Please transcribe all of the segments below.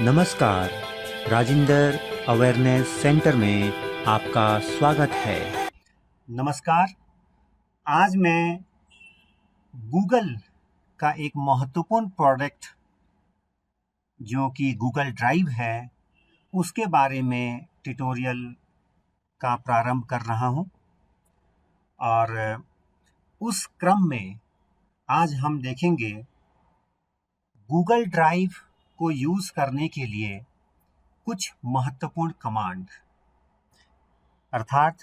नमस्कार, Rajinder awareness centre में आपका स्वागत है। नमस्कार। आज मैं गूगल का एक महत्वपूर्ण प्रोडक्ट जो कि गूगल ड्राइव है उसके बारे में ट्यूटोरियल का प्रारंभ कर रहा हूं और उस क्रम में आज हम देखेंगे गूगल ड्राइव को यूज़ करने के लिए कुछ महत्वपूर्ण कमांड अर्थात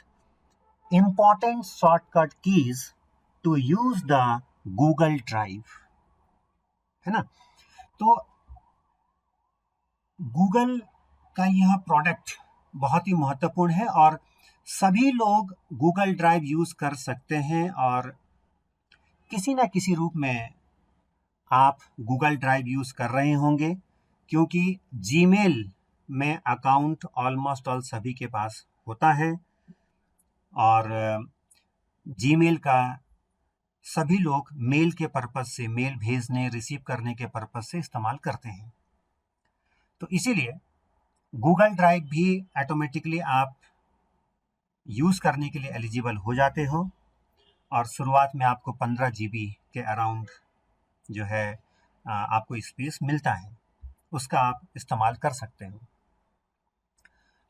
important shortcut keys to use the Google Drive, है ना। तो गूगल का यह प्रोडक्ट बहुत ही महत्वपूर्ण है और सभी लोग गूगल ड्राइव यूज कर सकते हैं और किसी ना किसी रूप में आप गूगल ड्राइव यूज कर रहे होंगे क्योंकि जीमेल में अकाउंट ऑलमोस्ट ऑल सभी के पास होता है और जीमेल का सभी लोग मेल के पर्पस से, मेल भेजने रिसीव करने के पर्पस से इस्तेमाल करते हैं। तो इसीलिए गूगल ड्राइव भी ऑटोमेटिकली आप यूज़ करने के लिए एलिजिबल हो जाते हो और शुरुआत में आपको 15 GB के अराउंड जो है आपको स्पेस मिलता है, उसका आप इस्तेमाल कर सकते हो।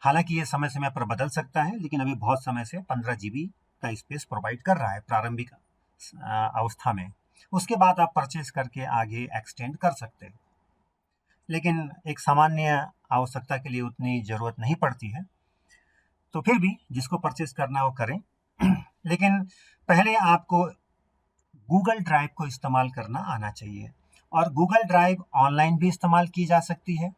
हालांकि ये समय समय पर बदल सकता है, लेकिन अभी बहुत समय से 15 GB का स्पेस प्रोवाइड कर रहा है प्रारंभिक अवस्था में। उसके बाद आप परचेज करके आगे एक्सटेंड कर सकते हैं, लेकिन एक सामान्य आवश्यकता के लिए उतनी ज़रूरत नहीं पड़ती है। तो फिर भी जिसको परचेज करना हो करें लेकिन पहले आपको गूगल ड्राइव को इस्तेमाल करना आना चाहिए और गूगल ड्राइव ऑनलाइन भी इस्तेमाल की जा सकती है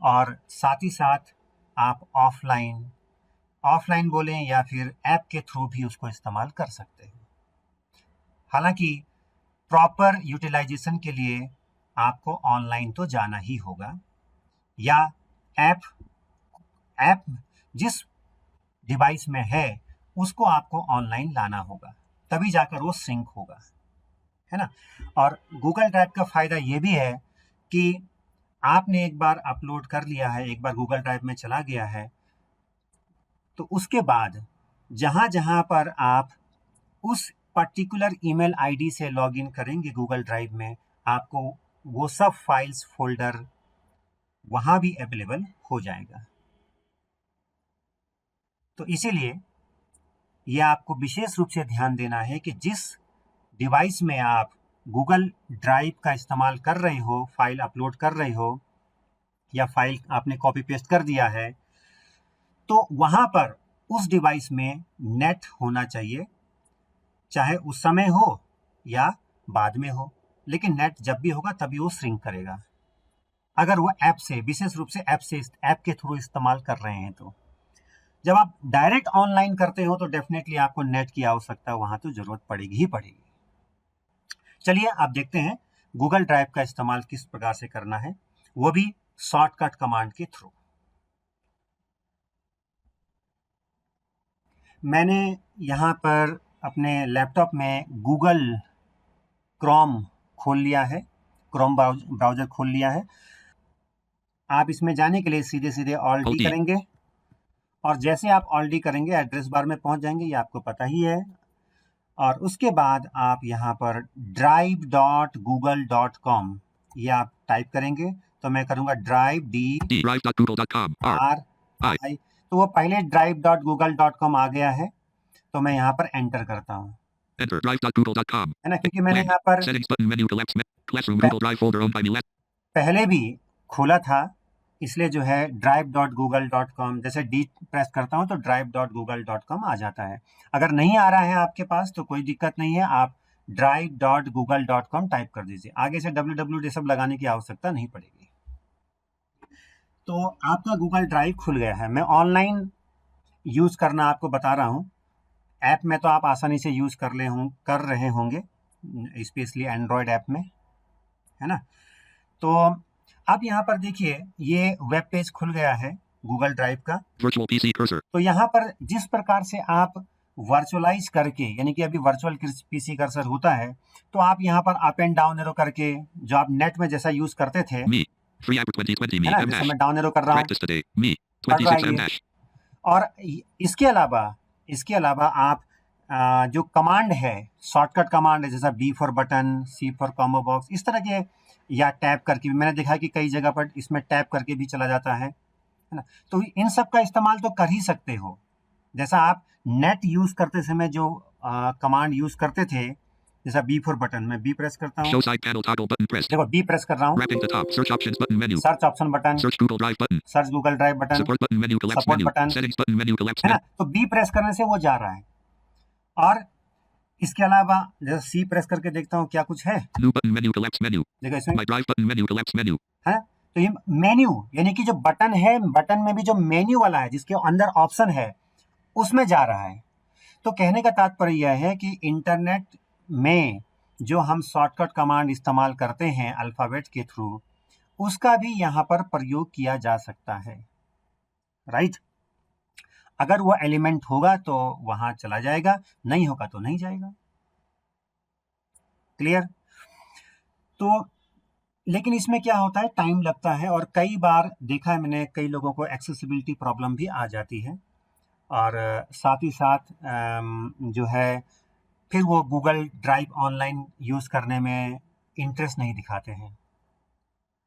और साथ ही साथ आप ऑफलाइन बोलें या फिर ऐप के थ्रू भी उसको इस्तेमाल कर सकते हैं। हालांकि प्रॉपर यूटिलाइजेशन के लिए आपको ऑनलाइन तो जाना ही होगा या ऐप जिस डिवाइस में है उसको आपको ऑनलाइन लाना होगा, तभी जाकर वो सिंक होगा, है ना। और गूगल ड्राइव का फ़ायदा ये भी है कि आपने एक बार अपलोड कर लिया है, एक बार गूगल ड्राइव में चला गया है, तो उसके बाद जहाँ जहाँ पर आप उस पर्टिकुलर ईमेल आईडी से लॉगिन करेंगे गूगल ड्राइव में, आपको वो सब फाइल्स फोल्डर वहाँ भी अवेलेबल हो जाएगा। तो इसीलिए ये आपको विशेष रूप से ध्यान देना है कि जिस डिवाइस में आप गूगल ड्राइव का इस्तेमाल कर रहे हो, फाइल अपलोड कर रहे हो या फाइल आपने कॉपी पेस्ट कर दिया है, तो वहाँ पर उस डिवाइस में नेट होना चाहिए, चाहे उस समय हो या बाद में हो, लेकिन नेट जब भी होगा तभी वो श्रिंक करेगा। अगर वो ऐप से, विशेष रूप से ऐप के थ्रू इस्तेमाल कर रहे हैं, तो जब आप डायरेक्ट ऑनलाइन करते हो तो डेफिनेटली आपको नेट की आवश्यकता वहाँ तो जरूरत पड़ेगी ही पड़ेगी। चलिए आप देखते हैं गूगल ड्राइव का इस्तेमाल किस प्रकार से करना है, वो भी शॉर्टकट कमांड के थ्रू। मैंने यहाँ पर अपने लैपटॉप में गूगल क्रोम खोल लिया है, क्रोम ब्राउजर खोल लिया है। आप इसमें जाने के लिए सीधे सीधे ऑल्ट डी करेंगे और जैसे आप ऑल्ट डी करेंगे एड्रेस बार में पहुंच जाएंगे, ये आपको पता ही है। और उसके बाद आप यहाँ पर drive.google.com ये आप टाइप करेंगे, तो मैं करूँगा drive.google.com RI, तो वो पहले drive.google.com आ गया है, तो मैं यहाँ पर एंटर करता हूँ, drive.google.com, है ना, क्योंकि मैंने यहाँ पर पहले भी खोला था, इसलिए जो है drive.google.com, जैसे डी प्रेस करता हूं तो drive.google.com आ जाता है। अगर नहीं आ रहा है आपके पास तो कोई दिक्कत नहीं है, आप drive.google.com टाइप कर दीजिए, आगे से www सब लगाने की आवश्यकता नहीं पड़ेगी। तो आपका गूगल ड्राइव खुल गया है। मैं ऑनलाइन यूज करना आपको बता रहा हूँ, ऐप में तो आप आसानी से यूज कर रहे होंगे, स्पेशली एंड्रॉयड ऐप में, है ना। तो अब यहाँ पर देखिए ये वेब पेज खुल गया है गूगल ड्राइव का। तो यहाँ पर जिस प्रकार से आप वर्चुअलाइज करके, यानी कि अभी वर्चुअल पीसी कर्सर होता है, तो आप यहाँ पर अप एंड डाउन एरो करके, जो आप नेट में जैसा यूज करते थे Free app 2020 है me. ना, M जैसे hash. मैं डाउन एरो कर रहा हूँ, Practice today. Me. पढ़ रहा 26 है M ये। hash. और इसके अलावा आप जो कमांड है, शॉर्टकट कमांड है, जैसा B for button, C for combo box, इस तरह के, या टैप करके भी, मैंने देखा है कि कई जगह पर इसमें टैप करके भी चला जाता है ना। तो इन सब का इस्तेमाल तो कर ही सकते हो। जैसा आप नेट यूज करते समय जो कमांड यूज करते थे, जैसा B फॉर बटन, मैं B प्रेस करता हूँ, Show side panel toggle button pressed. देखो B प्रेस कर रहा हूँ, Wrapping the top. Search options button menu. Search option button, Search Google Drive button. Search Google drive button, Support button menu collapse support menu. Button, Settings button menu collapse है ना। menu. तो B press करने से वो जा रहा है। और इसके अलावा जैसे C प्रेस करके देखता हूँ क्या कुछ है, New button menu collapse menu. देखो इसमें, My drive button menu collapse menu. है। तो ये मेन्यू, यानी कि जो बटन है, बटन में भी जो मेन्यू वाला है, जिसके अंदर ऑप्शन है, उसमें जा रहा है। तो कहने का तात्पर्य यह है कि इंटरनेट में जो हम शॉर्टकट कमांड इस्तेमाल करते हैं अल्फ़ाबेट के थ्रू, उसका भी यहाँ पर प्रयोग किया जा सकता है, राइट। अगर वो एलिमेंट होगा तो वहां चला जाएगा, नहीं होगा तो नहीं जाएगा। क्लियर। तो लेकिन इसमें क्या होता है, टाइम लगता है, और कई बार देखा है मैंने, कई लोगों को एक्सेसिबिलिटी प्रॉब्लम भी आ जाती है, और साथ ही साथ जो है फिर वो गूगल ड्राइव ऑनलाइन यूज़ करने में इंटरेस्ट नहीं दिखाते हैं,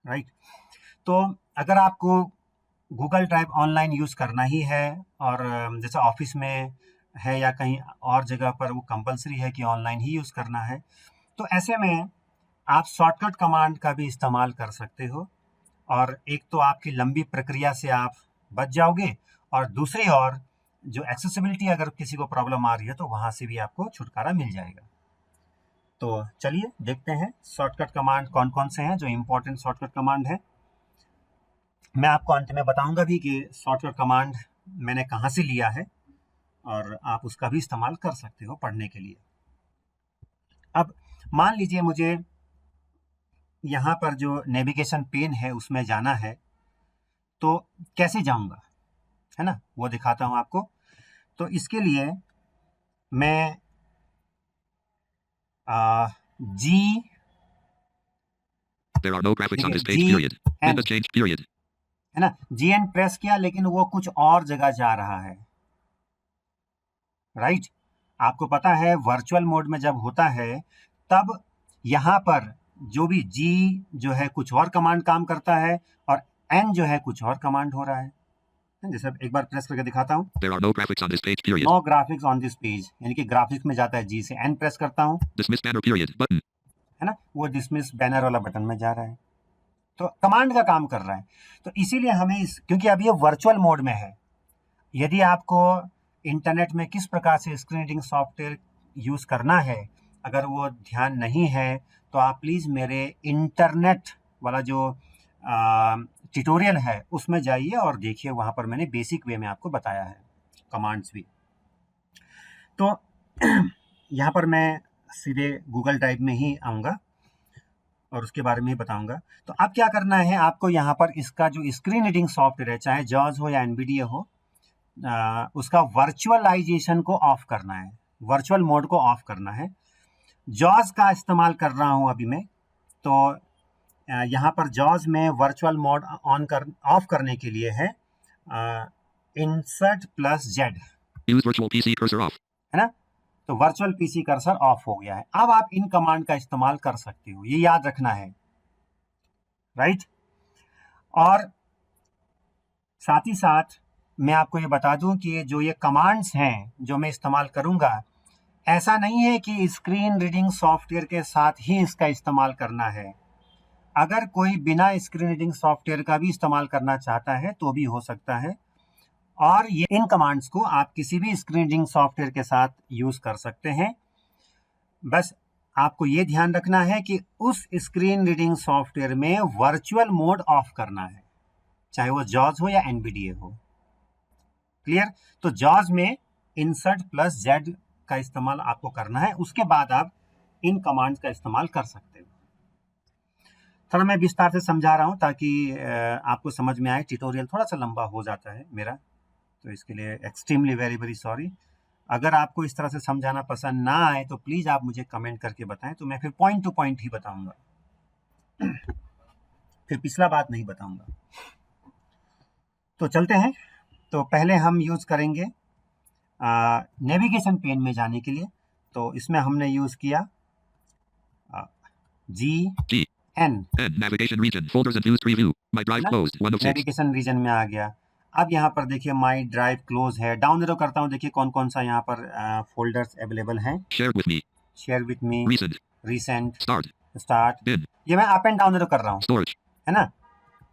राइट। तो अगर आपको गूगल ड्राइव ऑनलाइन यूज़ करना ही है, और जैसे ऑफिस में है या कहीं और जगह पर वो कंपलसरी है कि ऑनलाइन ही यूज़ करना है, तो ऐसे में आप शॉर्टकट कमांड का भी इस्तेमाल कर सकते हो, और एक तो आपकी लंबी प्रक्रिया से आप बच जाओगे, और दूसरी ओर जो एक्सेसिबिलिटी अगर किसी को प्रॉब्लम आ रही है तो वहाँ से भी आपको छुटकारा मिल जाएगा। तो चलिए देखते हैं शॉर्टकट कमांड कौन कौन से हैं जो इम्पोर्टेंट शॉर्टकट कमांड है। मैं आपको अंत में बताऊंगा भी कि शॉर्टकट कमांड मैंने कहाँ से लिया है, और आप उसका भी इस्तेमाल कर सकते हो पढ़ने के लिए। अब मान लीजिए मुझे यहाँ पर जो नेविगेशन पेन है उसमें जाना है, तो कैसे जाऊंगा, है ना, वो दिखाता हूं आपको। तो इसके लिए मैं जी, There are no graphics on this page. G Period. and- Windows changed. Period. है ना, GN प्रेस किया, लेकिन वो कुछ और जगह जा रहा है, राइट। आपको पता है वर्चुअल मोड में जब होता है तब यहाँ पर जो भी G जो है कुछ और कमांड काम करता है, और N जो है कुछ और कमांड हो रहा है। जैसे एक बार प्रेस करके दिखाता हूँ, There are no graphics on this page. Period. No graphics on this page, यानी कि ग्राफिक्स में जाता है G से, N प्रेस करता हूँ, Dismiss banner. Period. Button. है ना, वो डिसमिस बैनर वाला बटन में जा रहा है। तो कमांड का काम कर रहा है। तो इसीलिए हमें क्योंकि अब ये वर्चुअल मोड में है, यदि आपको इंटरनेट में किस प्रकार से स्क्रीन रीडिंग सॉफ्टवेयर यूज़ करना है, अगर वो ध्यान नहीं है, तो आप प्लीज़ मेरे इंटरनेट वाला जो ट्यूटोरियल है उसमें जाइए और देखिए, वहाँ पर मैंने बेसिक वे में आपको बताया है कमांड्स भी। तो यहाँ पर मैं सीधे गूगल ड्राइव में ही आऊँगा और उसके बारे में ही बताऊँगा। तो अब क्या करना है, आपको यहाँ पर इसका जो स्क्रीन रीडिंग सॉफ्टवेयर है, चाहे जॉज हो या एनवीडिया हो, उसका वर्चुअलाइजेशन को ऑफ करना है, वर्चुअल मोड को ऑफ करना है। जॉज का इस्तेमाल कर रहा हूँ अभी मैं, तो यहाँ पर जॉज में वर्चुअल मोड ऑफ करने के लिए है insert plus Z, Use virtual PC cursor off. है ना। तो वर्चुअल पीसी कर्सर ऑफ हो गया है। अब आप इन कमांड का इस्तेमाल कर सकते हो, ये याद रखना है, राइट। और साथ ही साथ मैं आपको ये बता दूं कि जो ये कमांड्स हैं जो मैं इस्तेमाल करूंगा, ऐसा नहीं है कि स्क्रीन रीडिंग सॉफ्टवेयर के साथ ही इसका इस्तेमाल करना है। अगर कोई बिना स्क्रीन रीडिंग सॉफ्टवेयर का भी इस्तेमाल करना चाहता है तो भी हो सकता है, और ये इन कमांड्स को आप किसी भी स्क्रीन रीडिंग सॉफ्टवेयर के साथ यूज कर सकते हैं। बस आपको ये ध्यान रखना है कि उस स्क्रीन रीडिंग सॉफ्टवेयर में वर्चुअल मोड ऑफ करना है, चाहे वो जॉज हो या एनवीडीए हो। क्लियर। तो जॉज में इंसर्ट प्लस जेड का इस्तेमाल आपको करना है, उसके बाद आप इन कमांड्स का इस्तेमाल कर सकते हो। थोड़ा मैं विस्तार से समझा रहा हूं ताकि आपको समझ में आए। ट्यूटोरियल थोड़ा सा लंबा हो जाता है मेरा, तो इसके लिए एक्सट्रीमली वेरी वेरी सॉरी। अगर आपको इस तरह से समझाना पसंद ना आए तो प्लीज़ आप मुझे कमेंट करके बताएं, तो मैं फिर पॉइंट टू पॉइंट ही बताऊंगा। फिर पिछला बात नहीं बताऊंगा। तो चलते हैं। तो पहले हम यूज़ करेंगे नेविगेशन पेन में जाने के लिए। तो इसमें हमने यूज़ किया G N, N navigation region folders and views preview. My drive closed 1 of 6. Navigation reason में आ गया। अब यहाँ पर देखिए माई ड्राइव क्लोज है। डाउन एरो करता हूँ, देखिए कौन कौन सा यहाँ पर फोल्डर्स अवेलेबल हैं। Shared with me. Share with me, Recent. Recent, Start. Start. Bin. ये मैं अप एंड डाउन एरो कर रहा हूँ, Storage. है ना।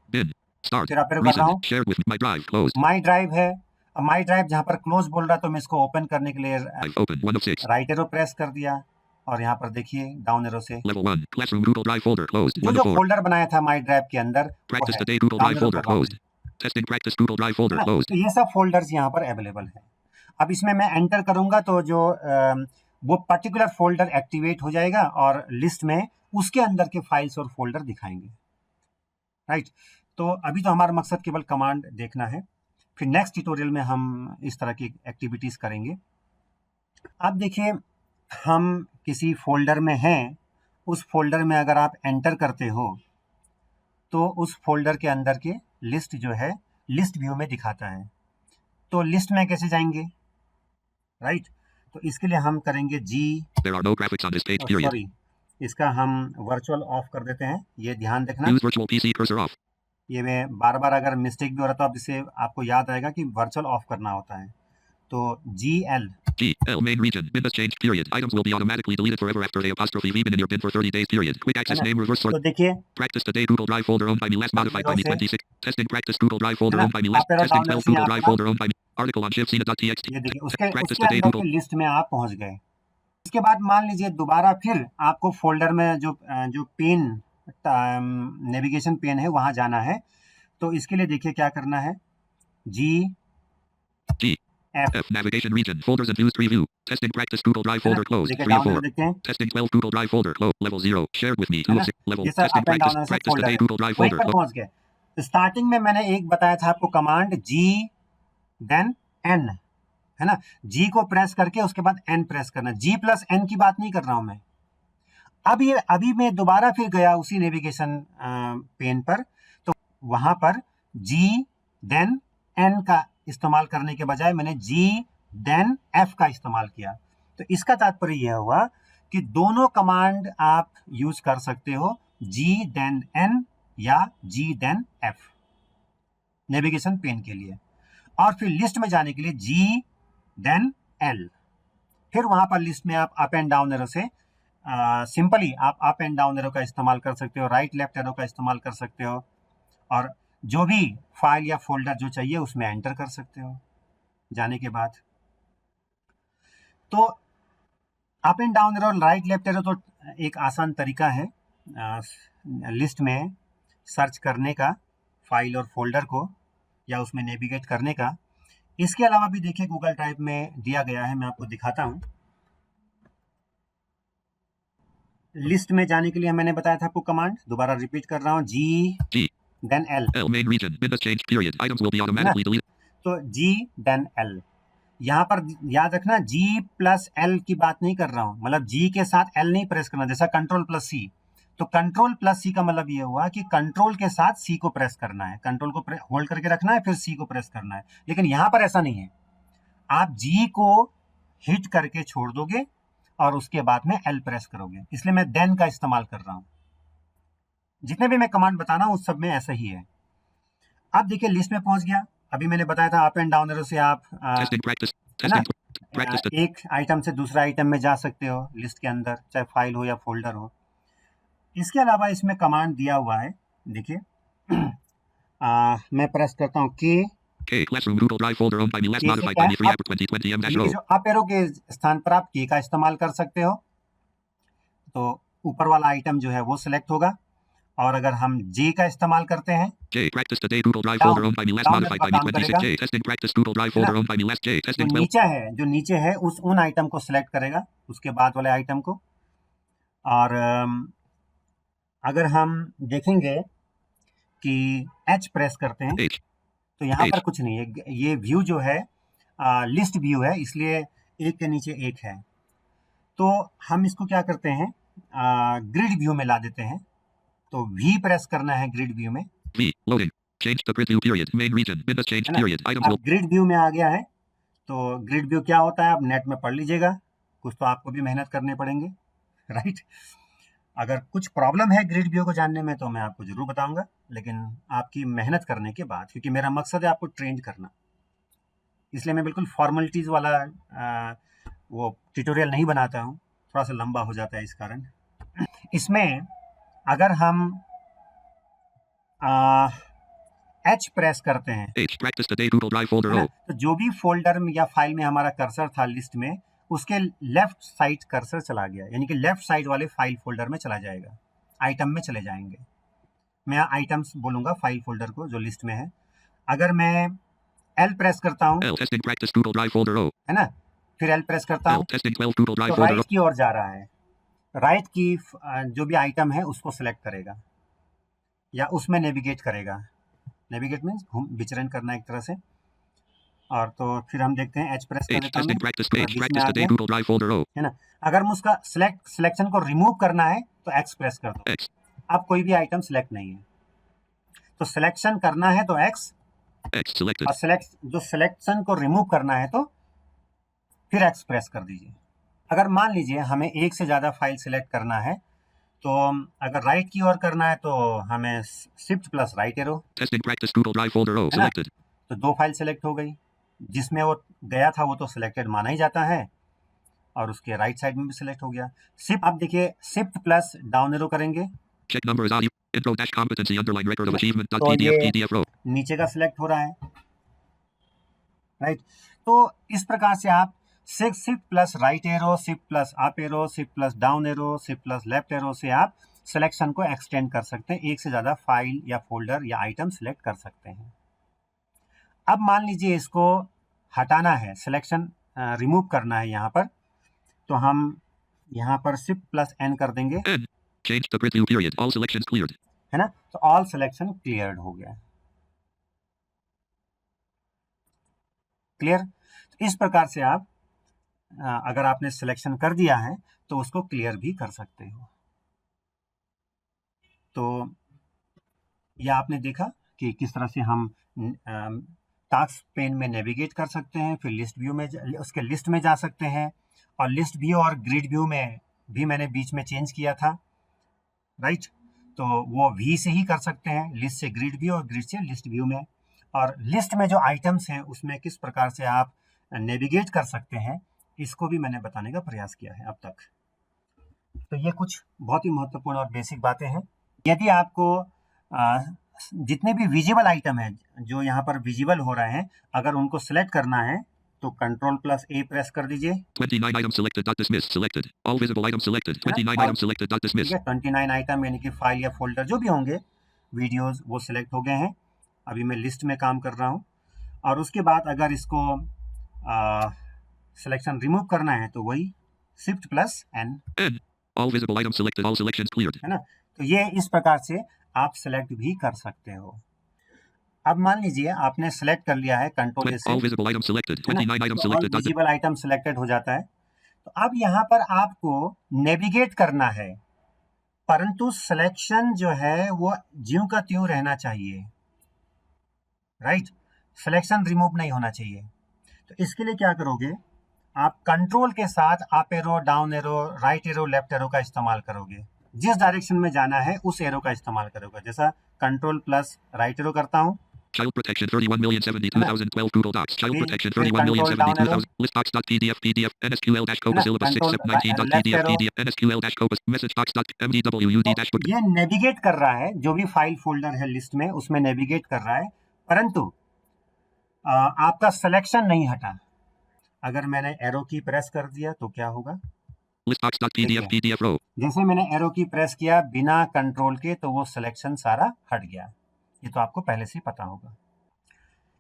Bin. Start. फिर अप एरो कर रहा हूँ। Recent. Shared with my drive closed. My drive है। अब माई ड्राइव जहाँ पर क्लोज बोल रहा है तो मैं इसको ओपन करने के लिए I've opened 1 of 6. Right arrow press कर दिया और यहाँ पर देखिए डाउन एरो से Level 1. Classroom Google Drive folder closed जो 1 जो of 4. फोल्डर बनाया था माई ड्राइव के अंदर वो Practice है। today Google down Drive arrow folder कर रहा हूँ, closed. Testing practice Google Drive folder है ना? closed. तो ये सब फोल्डर्स यहाँ पर अवेलेबल है। अब इसमें मैं एंटर करूंगा तो जो वो पर्टिकुलर फोल्डर एक्टिवेट हो जाएगा और लिस्ट में उसके अंदर के फाइल्स और फोल्डर दिखाएंगे, राइट। तो अभी तो हमारा मकसद केवल कमांड देखना है, फिर नेक्स्ट ट्यूटोरियल में हम इस तरह की एक्टिविटीज करेंगे। अब देखिए हम किसी फोल्डर में हैं, उस फोल्डर में अगर आप एंटर करते हो तो उस फोल्डर के अंदर के लिस्ट जो है लिस्ट व्यू में दिखाता है। तो लिस्ट में कैसे जाएंगे, राइट। तो इसके लिए हम करेंगे There are no graphics on this page period. Sorry, इसका हम वर्चुअल ऑफ कर देते हैं। ये ध्यान रखना, Use virtual PC cursor off. ये मैं बार बार अगर मिस्टेक भी हो रहा तो अब इसे आपको याद आएगा कि वर्चुअल ऑफ करना होता है। तो GL G L main region bin has changed period. Items will be automatically deleted forever after a apostrophe v bin in your bin for 30 days period. Quick access name reverse sort. तो देखिए Practice today Google Drive folder owned by me last modified by me 26. Testing practice Google Drive folder है ना? owned by me last. आप arrow Testing download 12 से Google आप Drive ना- folder owned by me. Article on shipsina.txt. ये देखिए Practice उसके today अंदर Google. की लिस्ट में आप पहुंच गए। इसके बाद मान लीजिए दोबारा फिर आपको फोल्डर में जो पेन नेविगेशन पेन है वहां जाना है। तो इसके लिए देखिए क्या करना है, G G F navigation region folders and views preview. Testing practice Google Drive folder closed देखिए 3 of डाउन 4. देखते हैं, Testing 12 Google Drive folder closed level 0 shared with me 2 of 6 level. ये sir Testing up and practice down से practice folder today है। Google Drive वहीं folder पर closed. पहुंच गए। स्टार्टिंग में मैंने एक बताया था आपको कमांड G देन N, है ना। G को प्रेस करके उसके बाद N प्रेस करना। G प्लस N की बात नहीं कर रहा हूं मैं। अभी मैं दोबारा फिर गया उसी नेविगेशन पेन पर, तो वहां पर G देन N का इस्तेमाल करने के बजाय मैंने G देन F का इस्तेमाल किया। तो इसका तात्पर्य यह हुआ कि दोनों कमांड आप यूज कर सकते हो, G देन N या G then F navigation pen के लिए। और फिर लिस्ट में जाने के लिए G देन L। फिर वहां पर लिस्ट में आप अप एंड डाउन एरो से सिंपली आप अप एंड डाउन एरो का इस्तेमाल कर सकते हो, राइट लेफ्ट एरो का इस्तेमाल कर सकते हो और जो भी फाइल या फोल्डर जो चाहिए उसमें एंटर कर सकते हो जाने के बाद। तो up and down arrow, right left arrow तो एक आसान तरीका है लिस्ट में सर्च करने का, फाइल और फोल्डर को या उसमें नेविगेट करने का। इसके अलावा भी देखिए गूगल ड्राइव में दिया गया है, मैं आपको दिखाता हूं। लिस्ट में जाने के लिए मैंने बताया था आपको कमांड, दोबारा रिपीट कर रहा हूं, G then L। L main region bin has changed period. Items will be automatically deleted. तो G देन L, यहाँ पर याद रखना G प्लस L की बात नहीं कर रहा हूं, मतलब G के साथ L नहीं प्रेस करना, जैसा कंट्रोल प्लस C। तो कंट्रोल प्लस C का मतलब ये हुआ कि कंट्रोल के साथ C को प्रेस करना है, कंट्रोल को होल्ड करके रखना है फिर C को प्रेस करना है। लेकिन यहाँ पर ऐसा नहीं है, आप G को हिट करके छोड़ दोगे और उसके बाद में L प्रेस करोगे, इसलिए मैं देन का इस्तेमाल कर रहा हूं। जितने भी मैं कमांड बताना हूं उस सब में ऐसा ही है। अब देखिए लिस्ट में पहुंच गया। अभी मैंने बताया था अप एंड डाउन एरो से आप Testing practice. है ना, Testing practice. एक आइटम से दूसरा आइटम में जा सकते हो लिस्ट के अंदर, चाहे फाइल हो या फोल्डर हो। इसके अलावा इसमें कमांड दिया हुआ है, देखिए मैं प्रेस करता हूँ K Classroom Google Drive folder owned by me last K से modified क्या by me 3 है? April 2020 M ये -O. जो अप एरो के स्थान पर आप की का इस्तेमाल कर सकते हो, तो ऊपर वाला आइटम जो है वो सिलेक्ट होगा। और अगर हम J का इस्तेमाल करते हैं, J practice today Google Drive Down. folder owned by me last Down modified by का me काम 26 करेगा। J testing practice Google Drive folder owned by me last J जो testing 12 नीचे है उन आइटम को सिलेक्ट करेगा, उसके बाद वाले आइटम को। और अगर हम देखेंगे कि H प्रेस करते हैं H तो यहाँ पर H कुछ नहीं है, ये व्यू जो है लिस्ट व्यू है, इसलिए एक के नीचे एक है। तो हम इसको क्या करते हैं, ग्रिड व्यू में ला देते हैं। तो V प्रेस करना है ग्रिड व्यू में, V. Loading. Change the grid view period. Main region. Bin has changed है ना। period. Items अब will. ग्रिड व्यू में आ गया है, तो ग्रिड व्यू क्या होता है आप नेट में पढ़ लीजिएगा, कुछ तो आपको भी मेहनत करने पड़ेंगे, राइट। अगर कुछ प्रॉब्लम है ग्रिड व्यू को जानने में तो मैं आपको जरूर बताऊंगा, लेकिन आपकी मेहनत करने के बाद, क्योंकि मेरा मकसद है आपको ट्रेन करना, इसलिए मैं बिल्कुल फॉर्मेलिटीज वाला वो ट्यूटोरियल नहीं बनाता हूँ, थोड़ा सा लंबा हो जाता है इस कारण। इसमें अगर हम H प्रेस करते हैं, H. Practice today. Google Drive folder है ना, O. तो जो भी फोल्डर में या फाइल में हमारा कर्सर था लिस्ट में, उसके लेफ्ट साइड कर्सर चला गया, यानी कि लेफ्ट साइड वाले फाइल फोल्डर में चला जाएगा, आइटम में चले जाएंगे। मैं आइटम्स बोलूंगा फाइल फोल्डर को जो लिस्ट में है। अगर मैं L प्रेस करता हूँ, L. Testing practice. Google Drive folder O. है ना, फिर L प्रेस करता L. हूँ Testing 12. Google Drive तो folder O. राइट की ओर जा रहा है, राइट की जो भी आइटम है उसको सिलेक्ट करेगा या उसमें नेविगेट करेगा। नेविगेट मीन्स विचरण करना एक तरह से। और तो फिर हम देखते हैं H प्रेस कर H. देता हूँ Testing मैं, practice थोड़ा page. बीच में Practice आ today. गया, Google Drive folder O. है ना। अगर मैं उसका सिलेक्शन को रिमूव करना है तो X प्रेस कर दो। X. अब कोई भी आइटम सिलेक्ट नहीं है, तो सिलेक्शन करना है तो X, X. Selected. और जो सिलेक्शन को रिमूव करना है तो फिर X प्रेस कर दीजिए। अगर मान लीजिए हमें एक से ज़्यादा फाइल सिलेक्ट करना है, तो अगर राइट की ओर करना है तो हमें shift plus right arrow, Testing practice. Google Drive folder O. है ना, Selected. तो 2 फाइल सिलेक्ट हो गई, जिसमें वो गया था वो तो सिलेक्टेड माना ही जाता है, और उसके राइट साइड में भी सिलेक्ट हो गया। शिफ्ट, आप देखिए शिफ्ट प्लस डाउन एरो करेंगे Check number is on. Intro dash competency underline record of achievement dot तो PDF ये PDF row. नीचे का सिलेक्ट हो रहा है, राइट। तो इस प्रकार से आप shift plus right arrow, shift plus up arrow, shift plus down arrow, shift plus left arrow से आप सिलेक्शन को एक्सटेंड कर सकते हैं, एक से ज़्यादा फाइल या फोल्डर या आइटम सिलेक्ट कर सकते हैं। अब मान लीजिए इसको हटाना है, सिलेक्शन रिमूव करना है यहाँ पर, तो हम यहाँ पर शिफ्ट प्लस N कर देंगे, N. Change the grid view period. All selections cleared. है ना, तो ऑल सिलेक्शन क्लियर्ड हो गया। क्लियर। तो इस प्रकार से आप अगर आपने सिलेक्शन कर दिया है तो उसको क्लियर भी कर सकते हो। तो यह आपने देखा कि किस तरह से हम टास्क पेन में नेविगेट कर सकते हैं, फिर लिस्ट व्यू में उसके लिस्ट में जा सकते हैं, और लिस्ट व्यू और ग्रिड व्यू में भी मैंने बीच में चेंज किया था, राइट। तो वो V से ही कर सकते हैं, लिस्ट से ग्रिड व्यू और ग्रिड से लिस्ट व्यू में। और लिस्ट में जो आइटम्स हैं उसमें किस प्रकार से आप नेविगेट कर सकते हैं, इसको भी मैंने बताने का प्रयास किया है अब तक। तो ये कुछ बहुत ही महत्वपूर्ण और बेसिक बातें हैं। यदि आपको जितने भी विजिबल आइटम हैं जो यहाँ पर विजिबल हो रहे हैं, अगर उनको सिलेक्ट करना है तो कंट्रोल प्लस A प्रेस कर दीजिए। 29 items selected. Dot dismiss. Selected. All visible items selected. 29 items selected. Dot dismiss. ठीक है, 29 आइटम यानी कि फाइल या फोल्डर जो भी होंगे, वीडियोस, वो सिलेक्ट हो गए हैं। अभी मैं लिस्ट में काम कर रहा हूँ, और उसके बाद अगर इसको सिलेक्शन रिमूव करना है तो वही shift plus N। N. All visible items selected. All selections cleared. है ना, तो ये इस प्रकार से आप सिलेक्ट भी कर सकते हो। अब मान लीजिए आपने सिलेक्ट कर लिया है कंट्रोल से, All visible items selected. 29 items all selected. Dot visible item selected हो जाता है। तो अब यहाँ पर आपको नेविगेट करना है, परंतु सिलेक्शन जो है वो ज्यों का त्यों रहना चाहिए, राइट। सिलेक्शन रिमूव नहीं होना चाहिए। तो इसके लिए क्या करोगे, आप कंट्रोल के साथ up arrow, down arrow, right arrow, left arrow का इस्तेमाल करोगे। जिस डायरेक्शन में जाना है उस एरो का इस्तेमाल करोगे। जैसा कंट्रोल प्लस राइट एरो करता हूँ, Child protection 31,072,012 Google Docs. Child protection 31,072,000 listbox.pdf PDF NSQL dash Copus syllabus 6719.pdf PDF NSQL dash Copus message box.mdwud dashboard. ये नेविगेट कर रहा है, जो भी फाइल फोल्डर है लिस्ट में उसमें नेविगेट कर रहा है, परंतु आपका सिलेक्शन नहीं हटा। अगर मैंने एरो की प्रेस कर दिया तो क्या होगा, Listbox.pdf PDF row. जैसे मैंने एरो की प्रेस किया बिना कंट्रोल के तो वो सिलेक्शन सारा हट गया। ये तो आपको पहले से ही पता होगा।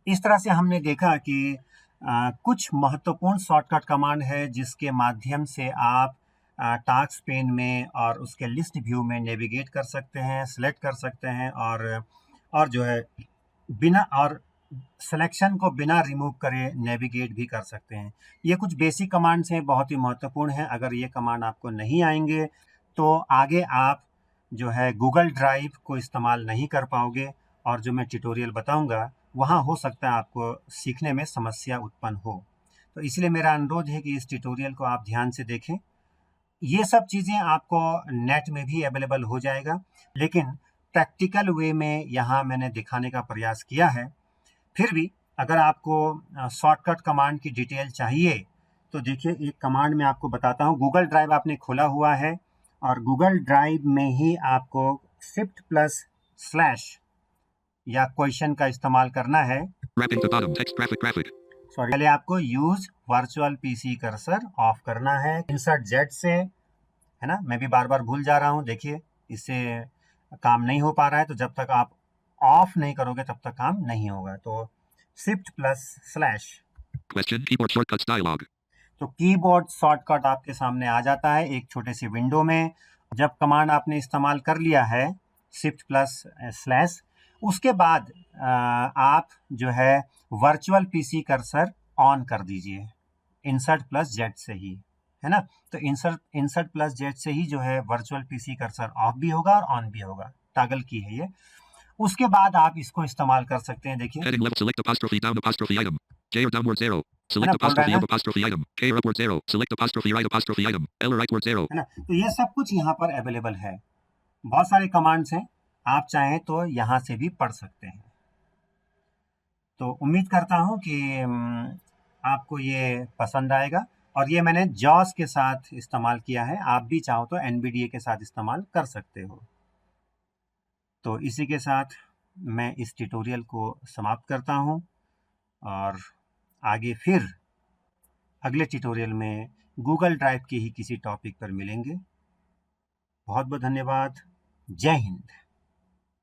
इस तरह से हमने देखा कि कुछ महत्वपूर्ण शॉर्टकट कमांड है जिसके माध्यम से आप टास्क पेन में और उसके लिस्ट व्यू में नेविगेट कर सकते हैं, सिलेक्ट कर सकते हैं, और जो है बिना और सिलेक्शन को बिना रिमूव करे नेविगेट भी कर सकते हैं। ये कुछ बेसिक कमांड्स हैं, बहुत ही महत्वपूर्ण हैं। अगर ये कमांड आपको नहीं आएंगे तो आगे आप जो है गूगल ड्राइव को इस्तेमाल नहीं कर पाओगे और जो मैं ट्यूटोरियल बताऊंगा वहाँ हो सकता है आपको सीखने में समस्या उत्पन्न हो। तो इसलिए मेरा अनुरोध है कि इस ट्यूटोरियल को आप ध्यान से देखें। ये सब चीज़ें आपको नेट में भी अवेलेबल हो जाएगा, लेकिन प्रैक्टिकल वे में यहाँ मैंने दिखाने का प्रयास किया है। फिर भी अगर आपको शॉर्टकट कमांड की डिटेल चाहिए तो देखिए, एक कमांड मैं आपको बताता हूँ। गूगल ड्राइव आपने खोला हुआ है और गूगल ड्राइव में ही आपको shift+/ या क्वेश्चन का इस्तेमाल करना है। Wrapping to bottom. Text graphic. Sorry, पहले आपको use virtual PC cursor of करना है। इंसर्ट जेड से, है ना, मैं भी बार बार भूल जा रहा हूँ। देखिए, इससे काम नहीं हो पा रहा है, तो जब तक आप ऑफ नहीं करोगे तब तक काम नहीं होगा। तो shift+/ Question keyboard shortcuts dialog. तो कीबोर्ड शॉर्टकट आपके सामने आ जाता है एक छोटे सी विंडो में। जब कमांड आपने इस्तेमाल कर लिया है shift+/, उसके बाद आप जो है वर्चुअल पीसी कर्सर ऑन कर दीजिए insert+z से ही, है ना। तो insert+z से ही जो है वर्चुअल पीसी कर्सर ऑफ भी होगा और ऑन भी होगा। टॉगल की है ये। उसके बाद आप इसको इस्तेमाल कर सकते हैं। देखिए, Heading level. Select apostrophe down apostrophe item. J or downward 0. Select apostrophe up apostrophe item. K or upward 0. Select apostrophe right apostrophe item. L or rightward 0. है ना। तो ये सब कुछ यहाँ पर अवेलेबल है। बहुत सारे कमांड्स हैं, आप चाहें तो यहाँ से भी पढ़ सकते हैं। तो उम्मीद करता हूँ कि आपको ये पसंद आएगा, और ये मैंने जॉस के साथ इस्तेमाल किया है। आप भी चाहो तो NVDA के साथ इस्तेमाल कर सकते हो। तो इसी के साथ मैं इस ट्यूटोरियल को समाप्त करता हूँ, और आगे फिर अगले ट्यूटोरियल में गूगल ड्राइव के ही किसी टॉपिक पर मिलेंगे। बहुत बहुत धन्यवाद। जय हिंद।